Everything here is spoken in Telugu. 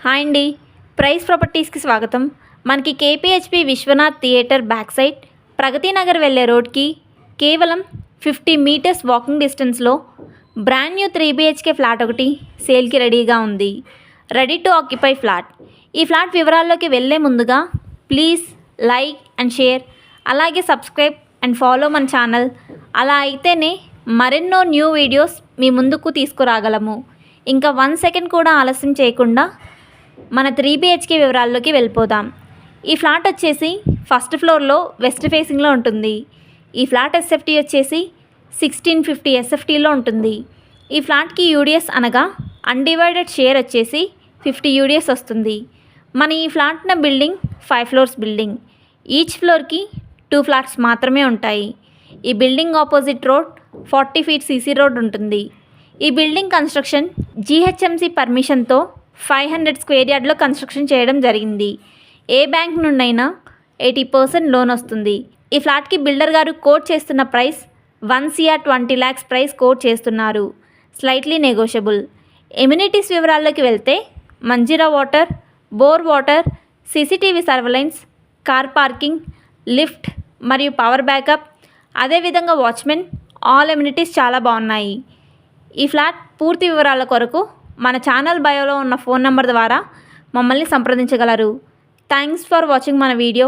హాయ్ అండి, ప్రైస్ ప్రాపర్టీస్కి స్వాగతం. మనకి కేపీహెచ్పి Vishwanath theatre back side Pragathi Nagar వెళ్ళే రోడ్కి కేవలం 50 మీటర్స్ వాకింగ్ డిస్టెన్స్లో బ్రాండ్ న్యూ 3 BHK ఫ్లాట్ ఒకటి సేల్కి రెడీగా ఉంది. Ready to occupy flat. ఈ ఫ్లాట్ వివరాల్లోకి వెళ్ళే ముందుగా ప్లీజ్ లైక్ అండ్ షేర్, అలాగే సబ్స్క్రైబ్ అండ్ ఫాలో మన ఛానల్. అలా అయితేనే మరెన్నో న్యూ వీడియోస్ మీ ముందుకు తీసుకురాగలము. ఇంకా 1 సెకండ్ కూడా ఆలస్యం చేయకుండా మన 3 BHK వివరాల్లోకి వెళ్ళిపోదాం. ఈ ఫ్లాట్ వచ్చేసి ఫస్ట్ ఫ్లోర్లో వెస్ట్ ఫేసింగ్లో ఉంటుంది. ఈ ఫ్లాట్ ఎస్ఎఫ్టీ వచ్చేసి 1650 SFTలో ఉంటుంది. ఈ ఫ్లాట్కి యూడిఎస్ అనగా అన్డివైడెడ్ షేర్ వచ్చేసి 50 UDS వస్తుంది. మన ఈ ఫ్లాట్న బిల్డింగ్ 5 ఫ్లోర్స్ బిల్డింగ్. ఈచ్ ఫ్లోర్కి 2 ఫ్లాట్స్ మాత్రమే ఉంటాయి. ఈ building opposite road 40 feet CC road ఉంటుంది. ఈ బిల్డింగ్ కన్స్ట్రక్షన్ GHMC పర్మిషన్తో 500 square yardలో కన్స్ట్రక్షన్ చేయడం జరిగింది. ఏ బ్యాంక్ నుండైనా 80% లోన్ వస్తుంది. ఈ ఫ్లాట్కి బిల్డర్ గారు కోట్ చేస్తున్న price 1 CR 20 lakhs price quote చేస్తున్నారు. Slightly negotiable. ఎమ్యూనిటీస్ వివరాల్లోకి వెళ్తే Manjira water, bore water, CCTV surveillance, car parking, lift మరియు పవర్ బ్యాకప్, అదేవిధంగా వాచ్మెన్, ఆల్ ఎమ్యూనిటీస్ చాలా బాగున్నాయి. ఈ ఫ్లాట్ పూర్తి వివరాల కొరకు మన ఛానల్ బయోలో ఉన్న ఫోన్ నెంబర్ ద్వారా మమ్మల్ని సంప్రదించగలరు. థ్యాంక్స్ ఫర్ వాచింగ్ మన వీడియో.